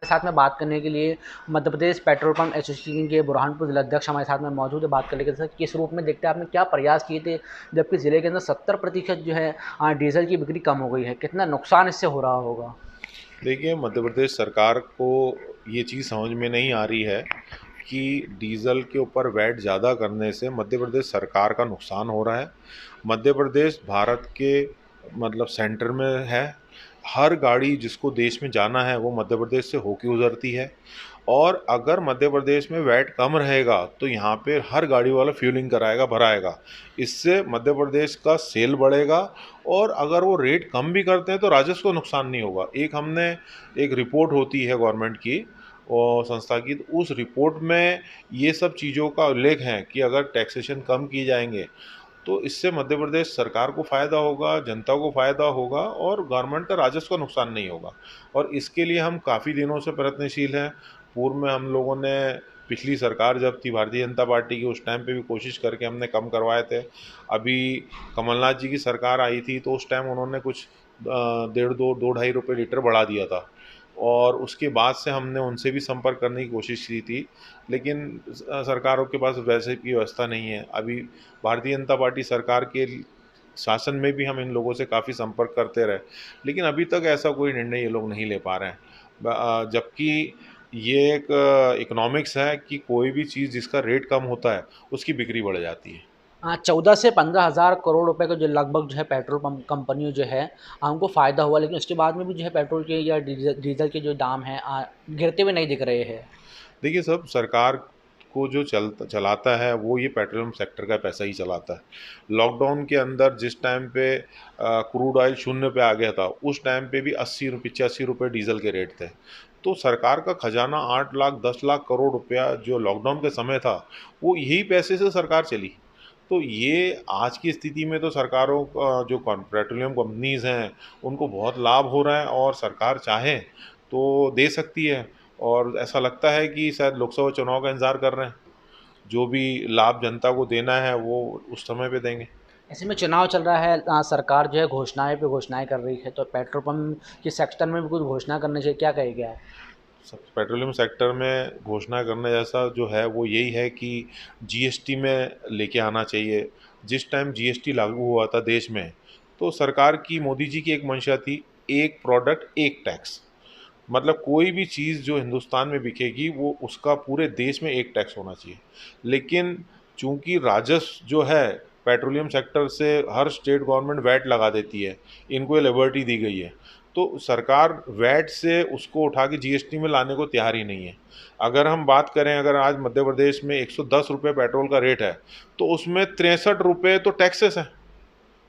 साथ में बात करने के लिए Madhya Pradesh petrol pump association के बुरहानपुर जिलाध्यक्ष हमारे साथ में मौजूद है। बात करने के सर किस रूप में देखते हैं, आपने क्या प्रयास किए थे जबकि ज़िले के अंदर 70% जो है डीजल की बिक्री कम हो गई है, कितना नुकसान इससे हो रहा होगा? देखिए, मध्य प्रदेश सरकार को ये चीज़ समझ में नहीं आ रही है कि डीज़ल के ऊपर वैट ज़्यादा करने से मध्य प्रदेश सरकार का नुकसान हो रहा है। मध्य प्रदेश भारत के मतलब सेंटर में है। हर गाड़ी जिसको देश में जाना है वो मध्य प्रदेश से होके गुजरती है। और अगर मध्य प्रदेश में वैट कम रहेगा तो यहाँ पे हर गाड़ी वाला फ्यूलिंग कराएगा, भराएगा। इससे मध्य प्रदेश का सेल बढ़ेगा। और अगर वो रेट कम भी करते हैं तो राजस्व को नुकसान नहीं होगा। एक रिपोर्ट होती है गवर्नमेंट की और संस्था की, तो उस रिपोर्ट में ये सब चीज़ों का उल्लेख है कि अगर टैक्सेशन कम किए जाएंगे तो इससे मध्य प्रदेश सरकार को फ़ायदा होगा, जनता को फ़ायदा होगा और गवर्नमेंट का राजस्व का नुकसान नहीं होगा। और इसके लिए हम काफ़ी दिनों से प्रयत्नशील हैं। पूर्व में हम लोगों ने पिछली सरकार जब थी भारतीय जनता पार्टी की, उस टाइम पे भी कोशिश करके हमने कम करवाए थे। अभी कमलनाथ जी की सरकार आई थी तो उस टाइम उन्होंने कुछ डेढ़ दो ढाई रुपये लीटर बढ़ा दिया था। और उसके बाद से हमने उनसे भी संपर्क करने की कोशिश की थी, लेकिन सरकारों के पास वैसे की व्यवस्था नहीं है। अभी भारतीय जनता पार्टी सरकार के शासन में भी हम इन लोगों से काफ़ी संपर्क करते रहे, लेकिन अभी तक ऐसा कोई निर्णय ये लोग नहीं ले पा रहे हैं। जबकि ये एक इकोनॉमिक्स है कि कोई भी चीज़ जिसका रेट कम होता है उसकी बिक्री बढ़ जाती है। 14 से 15,000 करोड़ रुपए का जो लगभग जो है पेट्रोल पंप कंपनियों जो है हमको फ़ायदा हुआ, लेकिन उसके बाद में भी जो है पेट्रोल के या डीजल के जो दाम हैं गिरते हुए नहीं दिख रहे हैं। देखिए, सब सरकार को जो चलाता है वो ये पेट्रोलियम सेक्टर का पैसा ही चलाता है। लॉकडाउन के अंदर जिस टाइम पे क्रूड ऑयल शून्य पे आ गया था, उस टाइम पे भी 80 85 रुपये डीजल के रेट थे। तो सरकार का खजाना 8 लाख 10 लाख करोड़ रुपया जो लॉकडाउन के समय था, वो यही पैसे से सरकार चली। तो ये आज की स्थिति में तो सरकारों का जो पेट्रोलियम कंपनीज हैं उनको बहुत लाभ हो रहा है और सरकार चाहे तो दे सकती है। और ऐसा लगता है कि शायद लोकसभा चुनाव का इंतज़ार कर रहे हैं। जो भी लाभ जनता को देना है वो उस समय पे देंगे। ऐसे में चुनाव चल रहा है, सरकार जो है घोषणाएं पे घोषणाएं कर रही है, तो पेट्रोल पंप के सेक्टर में भी कुछ घोषणा करना चाहिए, क्या कहेगा आप? सब पेट्रोलियम सेक्टर में घोषणा करने जैसा जो है वो यही है कि जीएसटी में लेके आना चाहिए। जिस टाइम जीएसटी लागू हुआ था देश में, तो सरकार की, मोदी जी की एक मंशा थी, एक प्रोडक्ट एक टैक्स। मतलब कोई भी चीज़ जो हिंदुस्तान में बिकेगी वो उसका पूरे देश में एक टैक्स होना चाहिए। लेकिन चूंकि राजस्व जो है पेट्रोलियम सेक्टर से हर स्टेट गवर्नमेंट वैट लगा देती है, इनको ये लिबर्टी दी गई है। तो सरकार वैट से उसको उठा के जीएसटी में लाने को तैयार ही नहीं है। अगर हम बात करें, अगर आज मध्य प्रदेश में 110 रुपये पेट्रोल का रेट है तो उसमें 63 रुपये तो टैक्सेस हैं,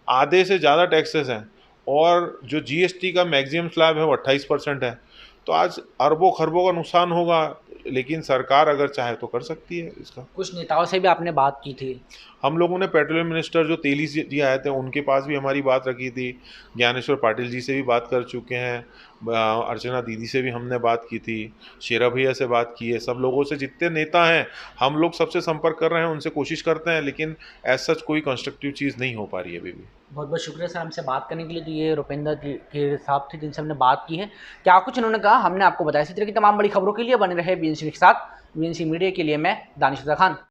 आधे से ज़्यादा टैक्सेस हैं। और जो जीएसटी का मैक्सिमम स्लैब है वो 28% है। तो आज अरबों खरबों का नुकसान होगा, लेकिन सरकार अगर चाहे तो कर सकती है इसका। कुछ नेताओं से भी आपने बात की थी। हम लोगों ने पेट्रोलियम मिनिस्टर जो तेली जी आए थे उनके पास भी हमारी बात रखी थी। ज्ञानेश्वर पाटिल जी से भी बात कर चुके हैं। अर्चना दीदी से भी हमने बात की थी। शेरा भैया से बात की है। सब लोगों से, जितने नेता हैं हम लोग सबसे संपर्क कर रहे हैं, उनसे कोशिश करते हैं, लेकिन एज सच कोई कंस्ट्रक्टिव चीज़ नहीं हो पा रही है अभी भी। बहुत बहुत शुक्रिया सर हमसे बात करने के लिए। तो ये रुपेंद्र जी के साहब थे जिनसे हमने बात की है। क्या कुछ इन्होंने कहा हमने आपको बताया। इसी तरह की तमाम बड़ी खबरों के लिए बने रहे बीएनसी के साथ। बीएनसी मीडिया के लिए मैं दानिश खान।